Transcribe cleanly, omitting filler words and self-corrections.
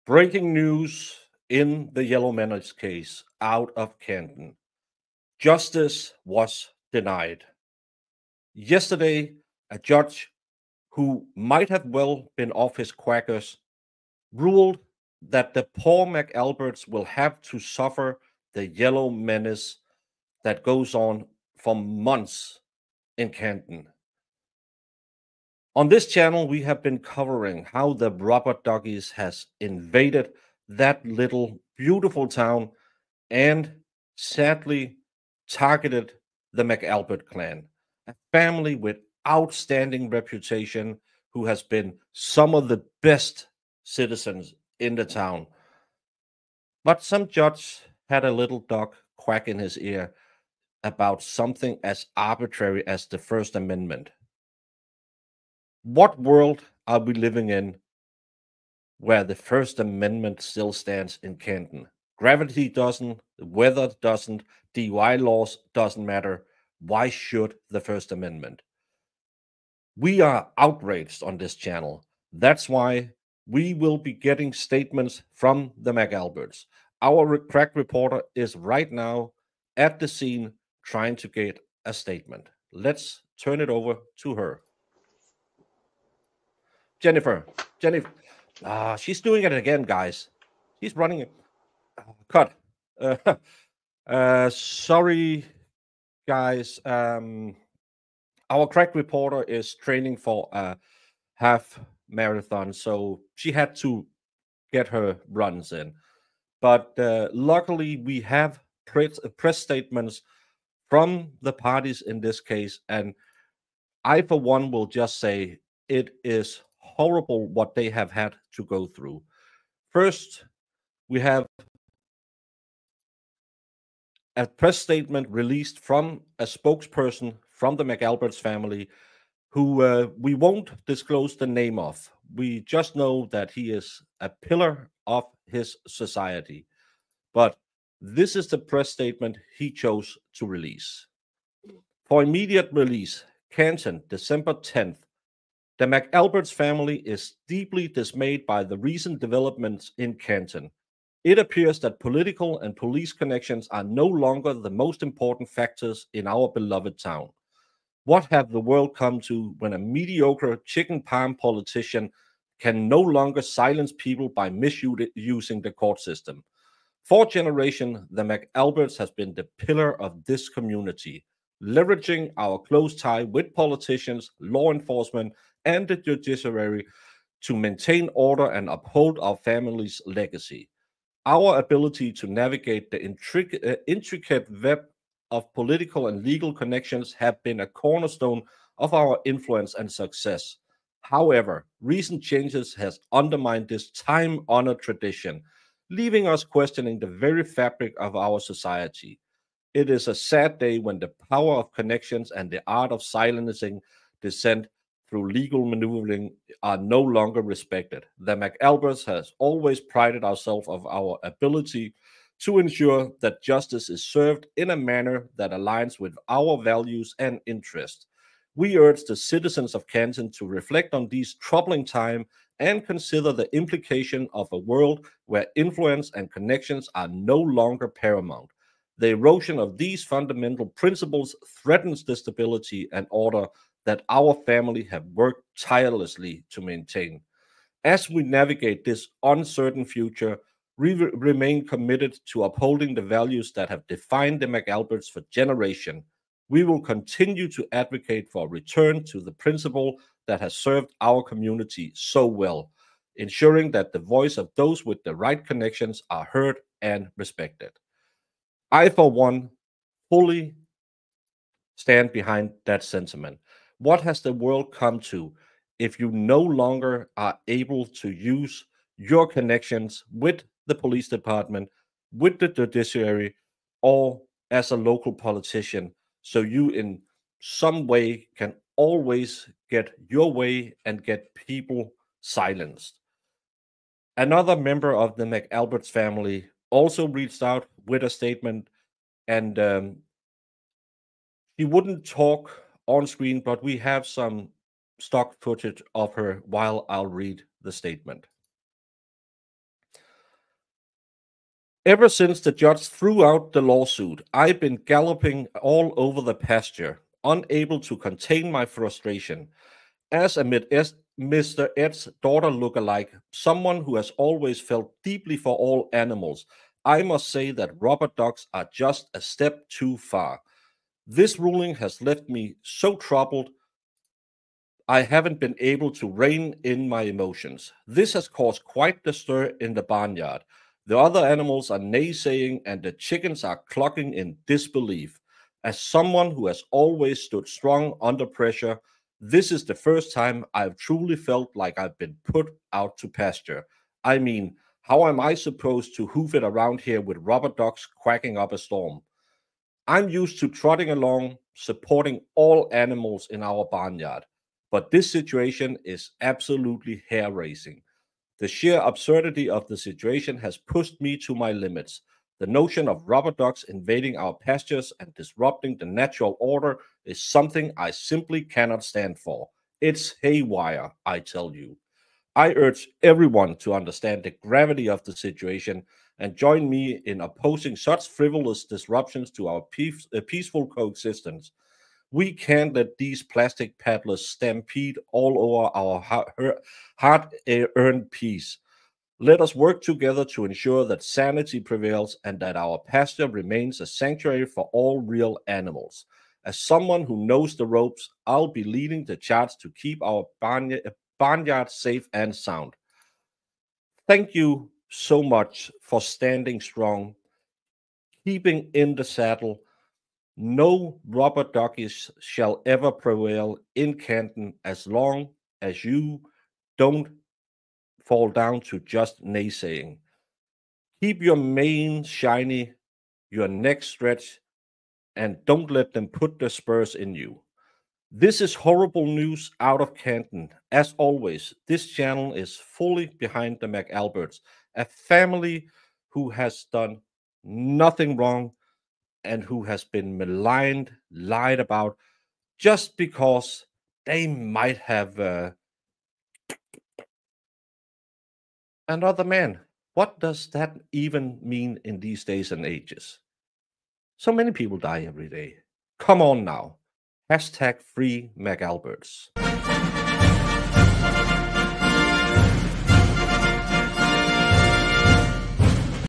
Breaking news in the Yellow Menace case out of Canton. Justice was denied. Yesterday, a judge who might have well been off his quackers ruled that the poor McAlberts will have to suffer the Yellow Menace that goes on for months in Canton. On this channel, we have been covering how the rubber doggies has invaded that little beautiful town and sadly targeted the McAlbert clan, a family with outstanding reputation who has been some of the best citizens in the town. But some judge had a little dog quack in his ear about something as arbitrary as the First Amendment. What world are we living in where the First Amendment still stands in Canton? Gravity doesn't, the weather doesn't, DUI laws doesn't matter. Why should the First Amendment? We are outraged on this channel. That's why we will be getting statements from the McAlberts. Our crack reporter is right now at the scene trying to get a statement. Let's turn it over to her. Jennifer, she's doing it again, guys. She's running it. Cut. Sorry, guys. Our crack reporter is training for a half marathon, so she had to get her runs in. But luckily, we have press statements from the parties in this case, and I, for one, will just say it is horrible what they have had to go through. First, we have a press statement released from a spokesperson from the McAlberts family who we won't disclose the name of. We just know that he is a pillar of his society. But this is the press statement he chose to release. For immediate release, Canton, December 10th. The McAlberts family is deeply dismayed by the recent developments in Canton. It appears that political and police connections are no longer the most important factors in our beloved town. What have the world come to when a mediocre chicken parm politician can no longer silence people by misusing the court system? For generations, the McAlberts has been the pillar of this community, leveraging our close tie with politicians, law enforcement, and the judiciary to maintain order and uphold our family's legacy. Our ability to navigate the intricate web of political and legal connections have been a cornerstone of our influence and success. However, recent changes has undermined this time-honored tradition, leaving us questioning the very fabric of our society. It is a sad day when the power of connections and the art of silencing dissent through legal maneuvering are no longer respected. The McAlberts has always prided ourselves of our ability to ensure that justice is served in a manner that aligns with our values and interests. We urge the citizens of Canton to reflect on these troubling times and consider the implication of a world where influence and connections are no longer paramount. The erosion of these fundamental principles threatens the stability and order that our family have worked tirelessly to maintain. As we navigate this uncertain future, we remain committed to upholding the values that have defined the McAlberts for generations. We will continue to advocate for a return to the principle that has served our community so well, ensuring that the voice of those with the right connections are heard and respected. I, for one, fully stand behind that sentiment. What has the world come to if you no longer are able to use your connections with the police department, with the judiciary, or as a local politician, so you in some way can always get your way and get people silenced? Another member of the McAlberts family also reached out with a statement, and she wouldn't talk on screen, but we have some stock footage of her while I'll read the statement. Ever since the judge threw out the lawsuit, I've been galloping all over the pasture, unable to contain my frustration. As a Mr. Ed's daughter look-alike, someone who has always felt deeply for all animals, I must say that rubber ducks are just a step too far. This ruling has left me so troubled I haven't been able to rein in my emotions. This has caused quite the stir in the barnyard. The other animals are naysaying and the chickens are clucking in disbelief. As someone who has always stood strong under pressure, this is the first time I've truly felt like I've been put out to pasture. I mean, how am I supposed to hoof it around here with rubber ducks quacking up a storm? I'm used to trotting along, supporting all animals in our barnyard, but this situation is absolutely hair raising. The sheer absurdity of the situation has pushed me to my limits. The notion of rubber ducks invading our pastures and disrupting the natural order is something I simply cannot stand for. It's haywire, I tell you. I urge everyone to understand the gravity of the situation and join me in opposing such frivolous disruptions to our peaceful coexistence. We can't let these plastic paddlers stampede all over our hard earned peace. Let us work together to ensure that sanity prevails and that our pasture remains a sanctuary for all real animals. As someone who knows the ropes, I'll be leading the charge to keep our barnyard safe and sound. Thank you so much for standing strong, keeping in the saddle. No rubber duckies shall ever prevail in Canton as long as you don't fall down to just naysaying. Keep your mane shiny, your neck stretched, and don't let them put the spurs in you. This is horrible news out of Canton. As always, this channel is fully behind the McAlberts, a family who has done nothing wrong and who has been maligned, lied about, just because they might have another man. What does that even mean in these days and ages? So many people die every day. Come on now. Hashtag free McAlberts.